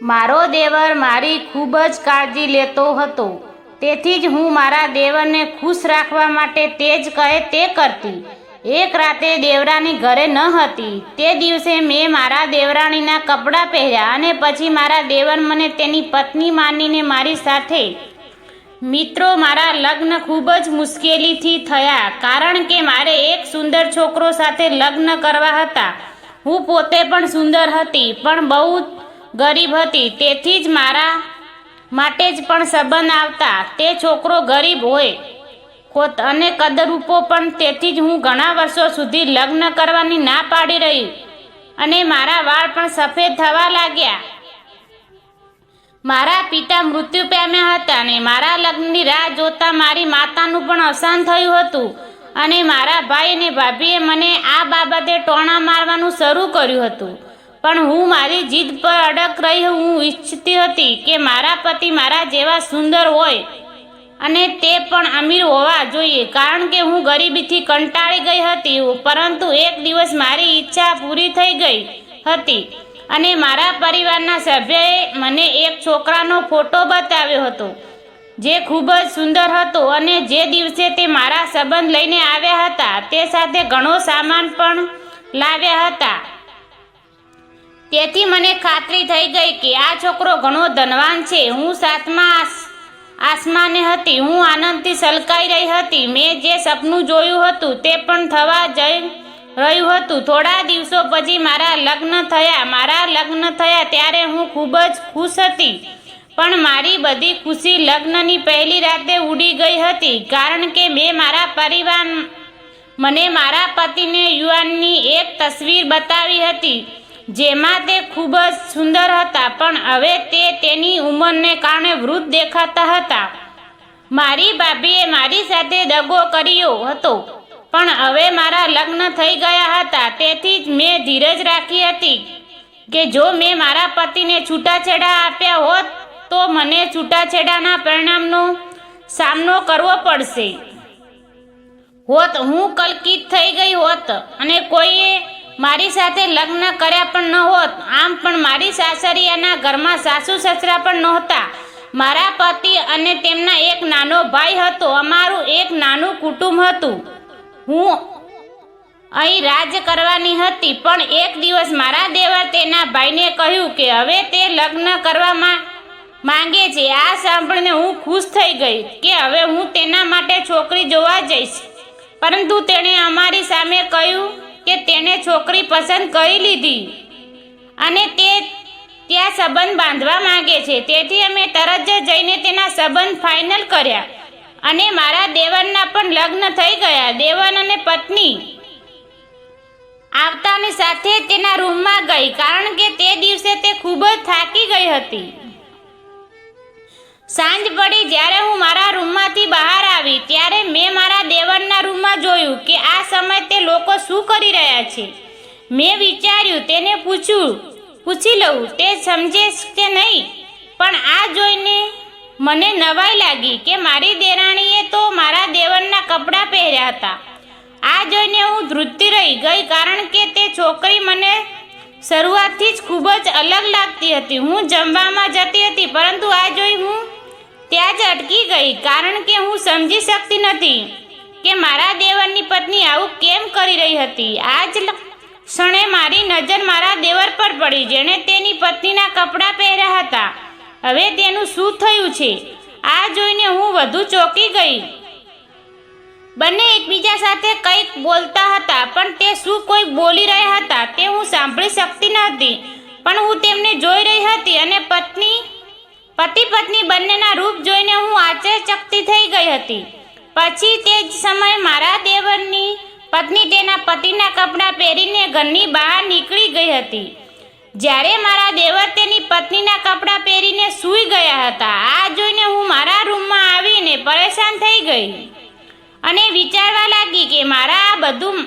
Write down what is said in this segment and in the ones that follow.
મારો દેવર મારી ખૂબ જ કાળજી લેતો હતો, તેથી જ હું મારા દેવરને ખુશ રાખવા માટે તે જ કહે તે કરતી. એક રાતે દેવરાણી ઘરે ન હતી. તે દિવસે મેં મારા દેવરાણીના કપડાં પહેર્યા અને પછી મારા દેવર મને તેની પત્ની માનીને મારી સાથે. મિત્રો, મારા લગ્ન ખૂબ જ મુશ્કેલીથી થયા, કારણ કે મારે એક સુંદર છોકરો સાથે લગ્ન કરવા હતા. હું પોતે પણ સુંદર હતી, પણ બહુ ગરીબ હતી, તેથી જ મારા માટે જ પણ સંબંધ આવતા. તે છોકરો ગરીબ હોય અને કદરૂપો પણ, તેથી જ હું ઘણા વર્ષો સુધી લગ્ન કરવાની ના પાડી રહી અને મારા વાળ પણ સફેદ થવા લાગ્યા. મારા પિતા મૃત્યુ પામ્યા હતા અને મારા લગ્નની રાહ જોતા મારી માતાનું પણ અવસાન થયું હતું અને મારા ભાઈ અને ભાભીએ મને આ બાબતે ટોણા મારવાનું શરૂ કર્યું હતું. પણ હું મારી જીદ પર અડગ રહી. હું ઈચ્છતી હતી કે મારા પતિ મારા જેવા સુંદર હોય અને તે પણ અમીર હોવા જોઈએ, કારણ કે હું ગરીબીથી કંટાળી ગઈ હતી. પરંતુ એક દિવસ મારી ઈચ્છા પૂરી થઈ ગઈ હતી અને મારા પરિવારના સભ્યએ મને એક છોકરાનો ફોટો બતાવ્યો હતો જે ખૂબ જ સુંદર હતો અને જે દિવસે તે મારા સંબંધ લઈને આવ્યા હતા તે સાથે ઘણો સામાન પણ લાવ્યા હતા. તેથી મને ખાતરી થઈ ગઈ કે આ છોકરો ઘણો ધનવાન છે. હું સાતમા આસમાને હતી. હું આનંદથી સલકાઈ રહી હતી. મેં જે સપનું જોયું હતું તે પણ થવા જઈ રહ્યું હતું. થોડા દિવસો પછી મારા લગ્ન થયા. ત્યારે હું ખૂબ જ ખુશ હતી, પણ મારી બધી ખુશી લગ્નની પહેલી રાતે ઉડી ગઈ હતી, કારણ કે મને મારા પતિને યુવાનની એક તસવીર બતાવી હતી જેમાં તે ખૂબ જ સુંદર હતા, પણ હવે તે તેની ઉંમરને કારણે વૃદ્ધ દેખાતા હતા. મારી ભાભીએ મારી સાથે દગો કર્યો હતો, પણ હવે મારા લગ્ન થઈ ગયા હતા, તેથી જ મેં ધીરજ રાખી હતી કે જો મેં મારા પતિને છૂટાછેડા આપ્યા હોત તો મને છૂટાછેડાના પરિણામનો સામનો કરવો પડશે હોત. હું કલંકિત થઈ ગઈ હોત અને કોઈએ મારી સાથે લગ્ન કર્યા પણ ન હોત. આમ પણ મારી સાસરિયાના ઘરમાં સાસુ સસરા પણ નહોતા. મારા પતિ અને તેમના એક નાનો ભાઈ હતો. અમારું એક નાનું કુટુંબ હતું. હું અહીં રાજ કરવાની હતી, પણ એક દિવસ મારા દેવર તેના ભાઈને કહ્યું કે હવે તે લગ્ન કરવા માંગે છે. આ સાંભળીને હું ખુશ થઈ ગઈ કે હવે હું તેના માટે છોકરી જોવા જઈશ, પરંતુ તેણે અમારી સામે કહ્યું કે તેણે છોકરી પસંદ કરી લીધી અને તે ત્યાં સંબંધ બાંધવા માંગે છે. તેથી અમે તરત જ જઈને તેના સંબંધ ફાઇનલ કર્યા અને મારા દેવરના પણ લગ્ન થઈ ગયા. દેવર અને પત્ની આવતાની સાથે તેના રૂમમાં ગઈ, કારણ કે તે દિવસે તે ખૂબ જ થાકી ગઈ હતી. સાંજ પડી. જ્યારે હું મારા રૂમમાંથી બહાર આવી ત્યારે મેં મારા દેવરના રૂમમાં જોયું કે આ સમયે તે લોકો શું કરી રહ્યા છે. મેં વિચાર્યું તેને પૂછી લઉં તે સમજે કે નહીં, પણ આ જોઈને મને નવાઈ લાગી કે મારી દેરાણીએ તો મારા દેવરના કપડાં પહેર્યા હતા. આ જોઈને હું ધ્રુજતી રહી ગઈ, કારણ કે તે છોકરી મને શરૂઆતથી જ ખૂબ જ અલગ લાગતી હતી. હું જમવામાં જતી હતી, પરંતુ આ જોઈ હું ત્યાં જ અટકી ગઈ, કારણ કે હું સમજી શકતી નથી કે મારા દેવરની પત્ની આવું કેમ કરી રહી હતી. આ જ ક્ષણે મારી નજર મારા દેવર પર પડી, જેણે તેની પત્નીના કપડાં પહેર્યા હતા. હવે તેનું શું થયું છે? આ જોઈને હું વધુ ચોંકી ગઈ. બંને એકબીજા સાથે કંઈક બોલતા હતા, પણ તે શું કોઈ બોલી રહ્યા હતા તે હું સાંભળી શકતી નહોતી. પણ હું તેમને જોઈ રહી હતી અને પતિ પત્ની બંનેના રૂપ જોઈને હું આશ્ચર્યચકિત થઈ ગઈ હતી. પછી તે જ સમયે મારા દેવરની પત્ની તેના પતિના કપડાં પહેરીને ઘરની બહાર નીકળી ગઈ હતી. જ્યારે મારા દેવર તેની પત્નીના કપડાં પહેરીને સૂઈ ગયા હતા. આ જોઈને હું મારા રૂમમાં આવીને પરેશાન થઈ ગઈ અને વિચારવા લાગી કે આ બધું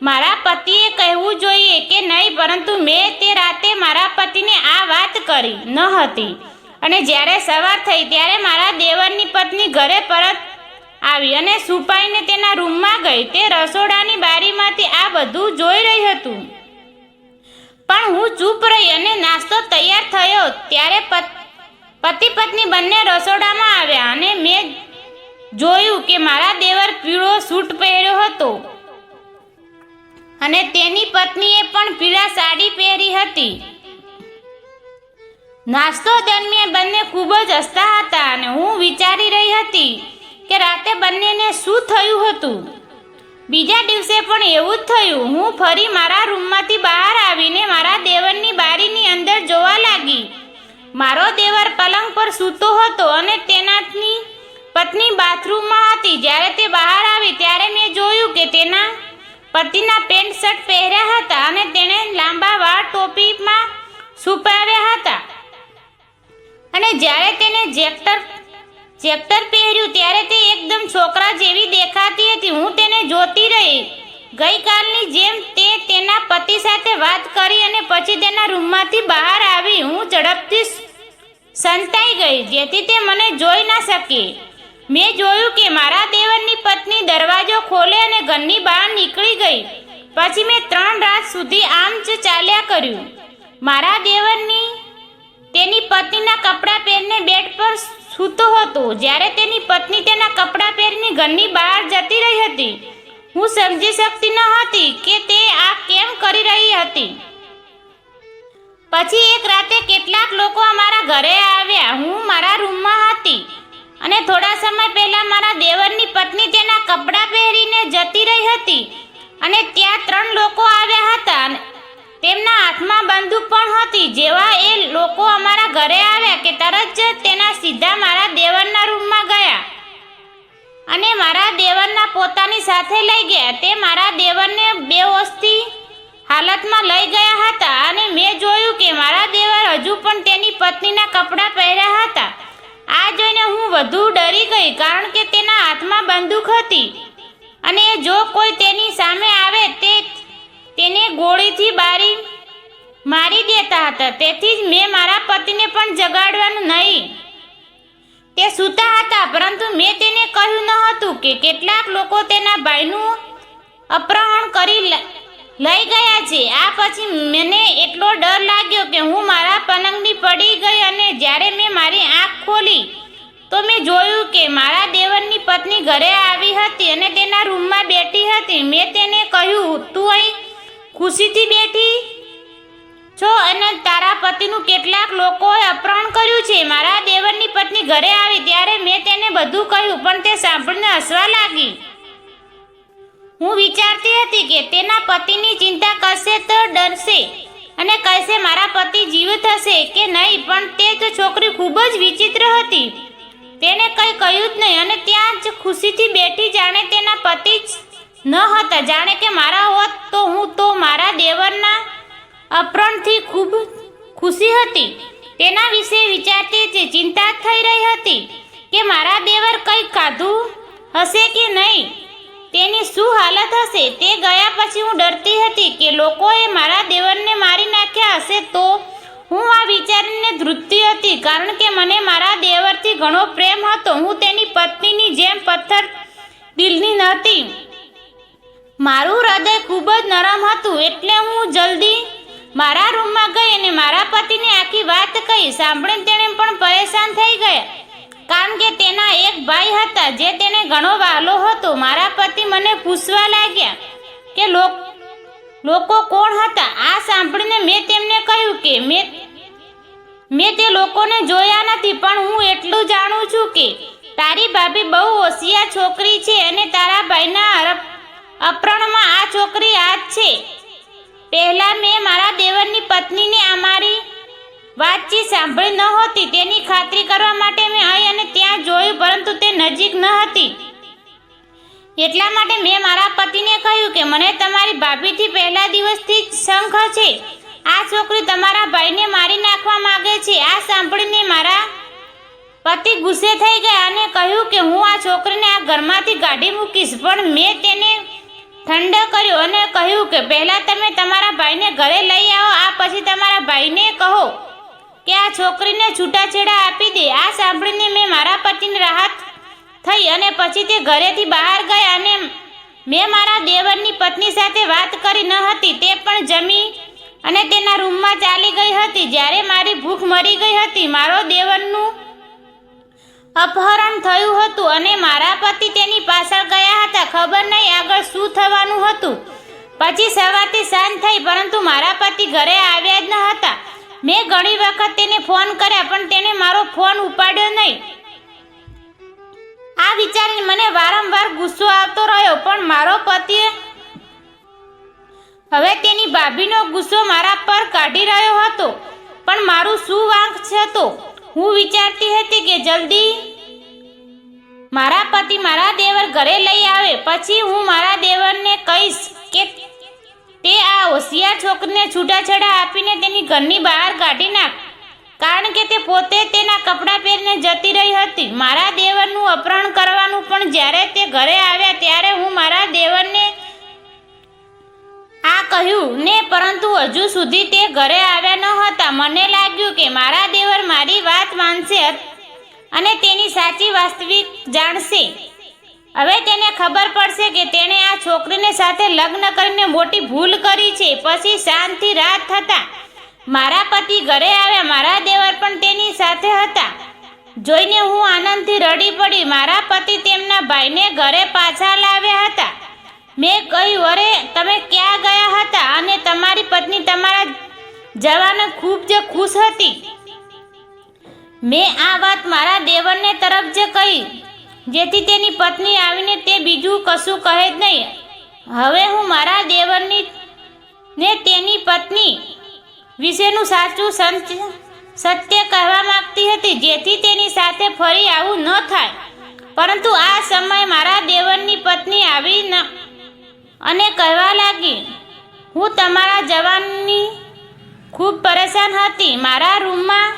મારા પતિએ કહેવું જોઈએ કે નહીં, પરંતુ મેં તે રાતે મારા પતિને આ વાત કરી ન હતી. અને જ્યારે સવાર થઈ ત્યારે મારા દેવરની પત્ની ઘરે પરત આવી અને છુપાઈને તેના રૂમમાં ગઈ. તે રસોડાની બારીમાંથી આ બધું જોઈ રહી હતું, પણ હું ચૂપ રહી અને નાસ્તો તૈયાર થયો ત્યારે પતિ પત્ની બંને રસોડામાં આવ્યા અને મેં જોયું કે મારા દેવર પીળો સૂટ પહેર્યો હતો અને તેની પત્નીએ પણ પીળા સાડી પહેરી હતી. નાસ્તો દરમિયાન બંને ખૂબ જ હસતા હતા અને હું વિચારી રહી હતી કે રાતે બંનેને શું થયું હતું. બીજા દિવસે પણ એવું જ થયું. હું ફરી મારા રૂમમાંથી બહાર આવીને મારા દેવરની બારીની અંદર જોવા લાગી. મારો દેવર પલંગ પર સૂતો હતો અને તેનાની પત્ની બાથરૂમમાં હતી. જ્યારે તે બહાર આવી ત્યારે મેં જોયું કે તેના પતિના પેન્ટ શર્ટ પહેર્યા હતા અને તેણે લાંબા વાળ ટોપીમાં છુપાવ્યા હતા અને જ્યારે તેને જેક્ટર પહેર્યું ત્યારે તે એકદમ છોકરા જેવી દેખાતી હતી. હું તેને જોતી રહી. ગઈકાલની જેમ તે તેના પતિ સાથે વાત કરી અને પછી તેના રૂમમાંથી બહાર આવી. હું ઝડપથી સંતાઈ ગઈ જેથી તે મને જોઈ ના શકે. મેં જોયું કે મારા દેવરની પત્ની દરવાજો ખોલે અને ઘરની બહાર નીકળી ગઈ. પછી મેં 3 રાત સુધી આમ જ ચાલ્યા કર્યું. મારા દેવરની તેની પત્નીના કપડાં પહેરીને બેડ પર સૂતો હતો જ્યારે તેની પત્ની તેના કપડાં પહેરીને ઘરની બહાર જતી રહી હતી. હું સમજી શકતી ન હતી કે તે આ કેમ કરી રહી હતી. પછી એક રાતે કેટલાક લોકો અમારા ઘરે આવ્યા. હું મારા રૂમમાં હતી અને થોડા સમય પહેલા મારા દેવરની પત્ની તેના કપડાં પહેરીને જતી રહી હતી અને ત્યાં 3 લોકો આવ્યા હતા. તેમના હાથમાં બંદૂક પણ હતી. જેવા એ લોકો અમારા ઘરે આવ્યા કે તરત જ તેના સીધા મારા દેવરના રૂમમાં ગયા અને મારા દેવરના પોતાની સાથે લઈ ગયા. તે મારા દેવરને બેહોશથી હાલતમાં લઈ ગયા હતા અને મેં જોયું કે મારા દેવર હજુ પણ તેની પત્નીના કપડાં પહેર્યા હતા. આ જોઈને હું વધુ ડરી ગઈ કારણ કે તેના હાથમાં બંદૂક હતી અને જો કોઈ તેની સામે આવે તેને ગોળીથી મારી દેતા હતા. તેથી જ મેં મારા પતિને પણ જગાડવાનું નહીં. તે સૂતા હતા પરંતુ મેં તેને કહ્યું ન હતું કે કેટલાક લોકો તેના ભાઈનું અપહરણ કરી લઈ ગયા છે. આ પછી મને એટલો ડર લાગ્યો કે હું મારા પલંગની પડી ગઈ અને જ્યારે મેં મારી આંખ ખોલી તો મેં જોયું કે મારા દેવરની પત્ની ઘરે આવી હતી અને તેના રૂમમાં બેઠી હતી. મેં તેને કહ્યું, તું અહીં ખુશીથી બેઠી છો અને તારા પતિનું કેટલાક લોકોએ અપહરણ કર્યું છે. મારા દેવરની પત્ની ઘરે આવી ત્યારે મેં તેને બધું કહ્યું પણ તે સાંભળીને હસવા લાગી. હું વિચારતી હતી કે તેના પતિની ચિંતા કરશે તો ડરશે અને કહેશે મારા પતિ જીવિત હશે કે નહીં. પણ તે જ છોકરી ખૂબ જ વિચિત્ર હતી. તેને કંઈ કહ્યું જ નહીં અને ત્યાં જ ખુશીથી બેઠી જાણે તેના પતિ જ ન હતા. જાણે કે મારા હોત તો હું તો મારા દેવરના અપહરણથી ખૂબ ખુશી હતી. તેના વિશે વિચારતી ચિંતા થઈ રહી હતી કે મારા દેવર કંઈ ખાધું હશે કે નહીં, તેની શું હાલત હશે. તે ગયા પછી હું ડરતી હતી કે લોકોએ મારા દેવરને મારી નાખ્યા હશે. તો હું આ વિચારીને ધ્રુજતી હતી કારણ કે મને મારા દેવરથી ઘણો પ્રેમ હતો. હું તેની પત્નીની જેમ પથ્થર દિલની નહોતી. મારું હૃદય ખૂબ જ નરમ હતું. એટલે હું જલ્દી મારા રૂમમાં ગઈ અને મારા પતિને આખી વાત કહી. સાંભળીને તેણે પણ પરેશાન થઈ ગયા કારણ કે તેના એક ભાઈ હતા જે તેને ઘણો વહાલો હતો. મારા પતિ મને પૂછવા લાગ્યા કે લોકો કોણ હતા. આ સાંભળીને મેં તેમને કહ્યું કે મેં તે લોકોને જોયા નથી પણ હું એટલું જાણું છું કે તારી ભાભી બહુ હોશિયાર છોકરી છે અને તારા ભાઈના અપહરણમાં આ છોકરી હાથ છે. પહેલાં મેં મારા દેવરની પત્નીને અમારી વાતચીત સાંભળી નહોતી. તેની ખાતરી કરવા માટે મેં અહીં અને ત્યાં જોયું પરંતુ તે નજીક ન હતી. એટલા માટે મેં મારા પતિને કહ્યું કે મને તમારી ભાભીથી પહેલા દિવસથી જ શંખ છે. આ છોકરી તમારા ભાઈને મારી નાખવા માંગે છે. આ સાંભળીને મારા પતિ ગુસ્સે થઈ ગયા અને કહ્યું કે હું આ છોકરીને આ ઘરમાંથી કાઢી મૂકીશ. પણ મેં તેને ઠંડો કર્યો અને કહ્યું કે પહેલાં તમે તમારા ભાઈને ઘરે લઈ આવો. આ પછી તમારા ભાઈને કહો કે આ છોકરીને છૂટાછેડા આપી દે. આ સાંભળીને મેં મારા પતિને રાહત થઈ અને પછી તે ઘરેથી બહાર ગયા અને મેં મારા દેવરની પત્ની સાથે વાત કરી ન હતી. તે પણ જમી અને તેના રૂમમાં ચાલી ગઈ હતી. જ્યારે મારી ભૂખ મરી ગઈ હતી, મારો દેવરનું અપહરણ થયું હતું અને મારા પતિ તેની પાછળ ગયા હતા. ખબર નહીં આગળ શું થવાનું હતું. પછી સવારથી સાંજ થઈ, પરંતુ મારા પતિ ઘરે આવ્યા જ ન હતા. મેં ઘણી વખત તેને ફોન કર્યા, પણ તેને મારો ફોન ઉપાડ્યો નહીં. આ વિચારીને મને વારંવાર ગુસ્સો આવતો રહ્યો, પણ મારો પતિ હવે તેની ભાભીનો ગુસ્સો મારા પર કાઢી રહ્યો હતો. પણ મારું શું વાંક હતું? હું વિચારતી હતી કે જલ્દી મારા પતિ મારા દેવર ઘરે લઈ આવે, પછી હું મારા દેવરને કહીશ કે તે આ હોશિયાર છોકરીને છૂટાછેડા આપીને તેની ઘરની બહાર કાઢી નાખ, કારણ કે તે પોતે તેના કપડાં પહેરીને જતી રહી હતી. મારા દેવરનું અપહરણ કરવાનું. પણ જ્યારે તે ઘરે આવ્યા ત્યારે હું મારા દેવરને આ કહ્યું ને, પરંતુ હજુ સુધી તે ઘરે આવ્યા ન હતા. મને લાગ્યું કે મારા દેવર મારી વાત માનશે અને તેની સાચી વાસ્તવિક જાણશે. હવે તેને ખબર પડશે કે તેણે આ છોકરીને સાથે લગ્ન કરીને મોટી ભૂલ કરી છે. પછી શાંતિ રાત થતા મારા પતિ ઘરે આવ્યા. મારા દેવર પણ તેની સાથે હતા. જોઈને હું આનંદથી રડી પડી. મારા પતિ તેમના ભાઈને ઘરે પાછા લાવ્યા હતા. મેં કહ્યું, અરે તમે ક્યાં ગયા હતા? અને તમારી પત્ની તમારા જવાને ખૂબ જ ખુશ હતી. મેં આ વાત મારા દેવરને તરફ જ કહી, જેથી તેની પત્ની આવીને તે બીજું કશું કહે જ નહીં. હવે હું મારા દેવરની ને તેની પત્ની વિશેનું સાચું સત્ય કહેવા માંગતી હતી, જેથી તેની સાથે ફરી આવું ન થાય. પરંતુ આ સમયે મારા દેવરની પત્ની આવી અને કહેવા લાગી, હું તમારા જવાનની ખૂબ પરેશાન હતી. મારા રૂમમાં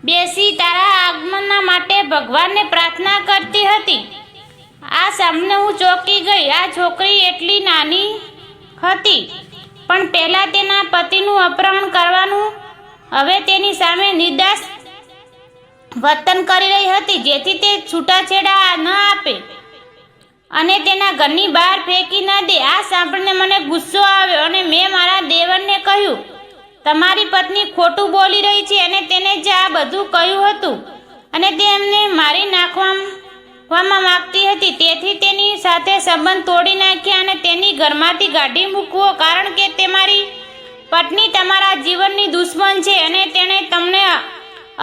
બેસી તારા આગમનના માટે ભગવાનને પ્રાર્થના કરતી હતી. આ સાંભળીને હું ચોંકી ગઈ. આ છોકરી એટલી નાની હતી, પણ પહેલાં તેના પતિનું અપહરણ કરવાનું, હવે તેની સામે નિર્દોષ વર્તન કરી રહી હતી, જેથી તે છૂટાછેડા ન આપે અને તેના ઘરની બહાર ફેંકી ન દે. આ સાંભળીને મને ગુસ્સો આવ્યો અને મેં મારા દેવરને કહ્યું, તમારી પત્ની ખોટું બોલી રહી છે અને તેને જ આ બધું કહ્યું હતું અને તે એમને મારી નાખવામાં માંગતી હતી. તેથી તેની સાથે સંબંધ તોડી નાખ્યા અને તેની ઘરમાંથી કાઢી મૂકવો, કારણ કે તમારી પત્ની તમારા જીવનની દુશ્મન છે અને તેણે તમને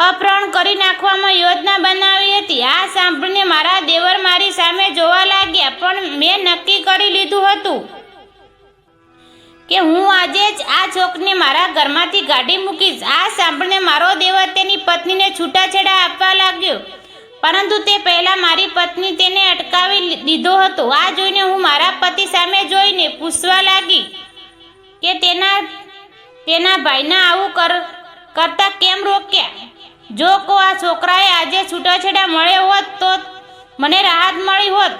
અપહરણ કરી નાખવામાં યોજના બનાવી હતી. આ સાંભળીને મારા દેવર મારી સામે જોવા લાગ્યા, પણ મેં નક્કી કરી લીધું હતું કે હું આજે જ આ છોકરીને મારા ઘરમાંથી કાઢી મૂકીશ. આ સાંભળીને મારો દેવર તેની પત્નીને છૂટાછેડા આપવા લાગ્યો, પરંતુ તે પહેલાં મારી પત્ની તેને અટકાવી દીધો હતો. આ જોઈને હું મારા પતિ સામે જોઈને પૂછવા લાગી કે તેના ભાઈને આવું કરતા કેમ રોક્યા? જો આ છોકરાએ આજે છૂટાછેડા મળ્યો હોત તો મને રાહત મળી હોત.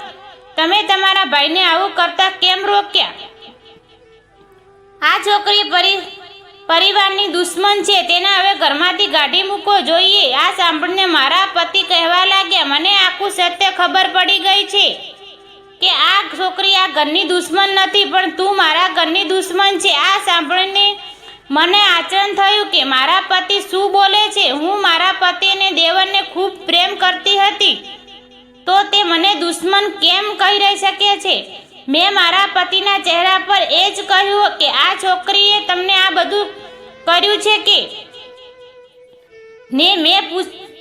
તમે તમારા ભાઈને આવું કરતા કેમ રોક્યા? આ છોકરી પરિવારની દુશ્મન છે, તેને હવે ઘરમાંથી કાઢી મૂકવો જોઈએ. આ સાંભળીને મારા પતિ કહેવા લાગ્યા, મને આખું સત્ય ખબર પડી ગઈ છે કે આ છોકરી આ ઘરની દુશ્મન નથી, પણ તું મારા ઘરની દુશ્મન છે. આ સાંભળીને મને આચરણ થયું કે મારા પતિ શું બોલે છે. હું મારા પતિ અને દેવરને ખૂબ પ્રેમ કરતી હતી, તો તે મને દુશ્મન કેમ કહી રહી શકે છે? મેં મારા પતિના ચહેરા પર એ જ કહ્યું કે આ છોકરીએ તમને આ બધું કર્યું છે કે ને મેં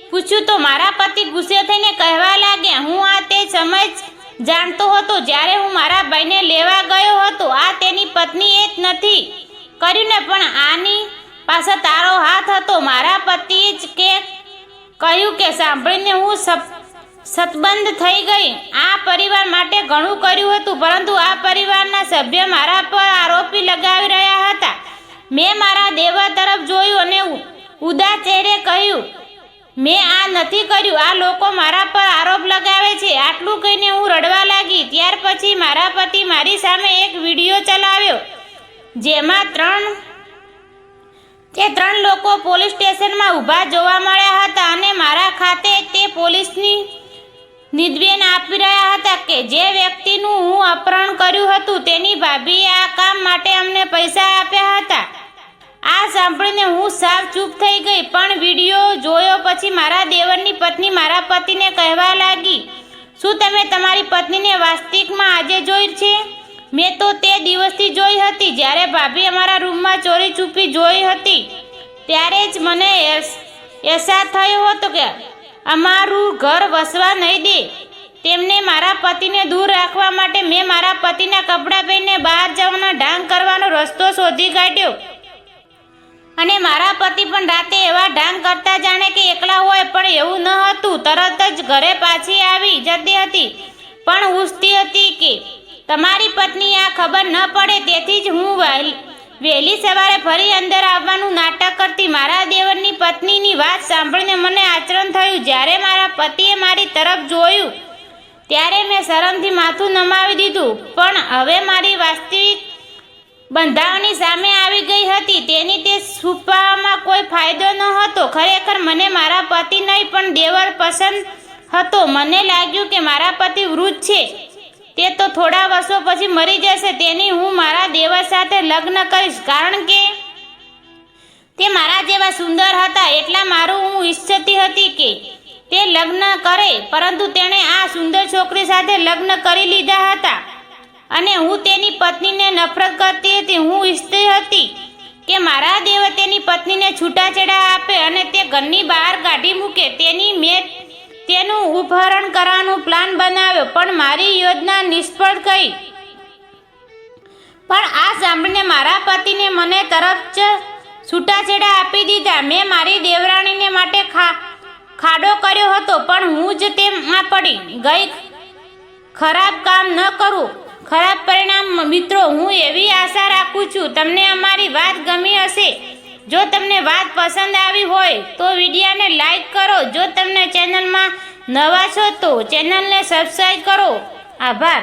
પૂછ્યું તો મારા પતિ ગુસ્સે થઈને કહેવા લાગ્યા, હું આ તે સમય જાણતો હતો જ્યારે હું મારા ભાઈને લેવા ગયો હતો. આ તેની પત્નીએ જ નથી કર્યું ને, પણ આની પાસે તારો હાથ હતો. મારા પતિએ જ કહ્યું કે સાંભળીને હું સતબંધ થઈ ગઈ. આ પરિવાર માટે ઘણું કર્યું હતું, પરંતુ આ પરિવારના સભ્ય મારા પર આરોપી લગાવી રહ્યા હતા. મેં મારા દેવર તરફ જોયું અને ઉદાસ ચહેરે કહ્યું, મેં આ નથી કર્યું. આ લોકો મારા પર આરોપ લગાવે છે. આટલું કહીને હું રડવા લાગી. ત્યાર પછી મારા પતિ મારી સામે એક વિડીયો ચલાવ્યો, જેમાં ત્રણ લોકો પોલીસ સ્ટેશનમાં ઊભા જોવા મળ્યા હતા અને મારા ખાતે તે પોલીસની નિવેદન આપી રહ્યા હતા કે જે વ્યક્તિનું હું અપહરણ કર્યું હતું તેની ભાભીએ આ કામ માટે અમને પૈસા આપ્યા હતા. સાંભળીને હું સાવ ચૂપ થઈ ગઈ, પણ વિડીયો જોયો પછી મારા દેવરની પત્ની મારા પતિને કહેવા લાગી, શું તમે તમારી પત્નીને વાસ્તવિકમાં આજે જોઈ છે? મેં તો તે દિવસથી જોઈ હતી જ્યારે ભાભી અમારા રૂમમાં ચોરી છુપી જોઈ હતી. ત્યારે જ મને અહેસાસ થયો હતો કે અમારું ઘર વસવા નહીં દે. તેમને મારા પતિને દૂર રાખવા માટે મેં મારા પતિના કપડાં પહેરીને બહાર જવાના ઢાંગ કરવાનો રસ્તો શોધી કાઢ્યો. અને મારા પતિ પણ રાતે એવા ઢાંગ કરતા જાણે કે એકલા હોય, પણ એવું ન હતું. તરત જ ઘરે પાછી આવી જતી હતી, પણ પૂછતી હતી કે તમારી પત્ની આ ખબર ન પડે. તેથી જ હું વહેલી સવારે ફરી અંદર આવવાનું નાટક કરતી. મારા દેવરની પત્નીની વાત સાંભળીને મને આશ્ચર્ય થયું. જ્યારે મારા પતિએ મારી તરફ જોયું ત્યારે મેં શરમથી માથું નમાવી દીધું, પણ હવે મારી વાસ્તવિક બંધાવની સામે આવી ગઈ હતી. તેની તે છુપાવવામાં કોઈ ફાયદો ન હતો. ખરેખર મને મારા પતિ નહીં પણ દેવર પસંદ હતો. મને લાગ્યું કે મારા પતિ વૃદ્ધ છે, તે તો થોડા વર્ષો પછી મરી જશે. તેની હું મારા દેવર સાથે લગ્ન કરીશ, કારણ કે તે મારા જેવા સુંદર હતા. એટલા મારું હું ઈચ્છતી હતી કે તે લગ્ન કરે, પરંતુ તેણે આ સુંદર છોકરી સાથે લગ્ન કરી લીધા હતા અને હું તેની પત્નીને નફરત કરતી હતી. હું ઈચ્છતી હતી કે મારા દેવર તેની પત્નીને છૂટાછેડા આપે અને તે ઘરની બહાર કાઢી મૂકે. મેં તેનું અપહરણ કરવાનો પ્લાન બનાવ્યો, પણ મારી યોજના નિષ્ફળ ગઈ. પણ આ સાંભળીને મારા પતિને મને તરફ જ છૂટાછેડા આપી દીધા. મેં મારી દેવરાણીને માટે ખાડો કર્યો હતો, પણ હું જ તેમાં પડી ગઈ. ખરાબ કામ ન કરું, ખરાબ પરિણામ. મિત્રો, હું એવી આશા રાખું છું તમને અમારી વાત ગમી હશે. જો તમને વાત પસંદ આવી હોય તો વિડીયોને લાઈક કરો. જો તમને ચેનલમાં નવા છો તો ચેનલને સબસ્ક્રાઈબ કરો. આભાર.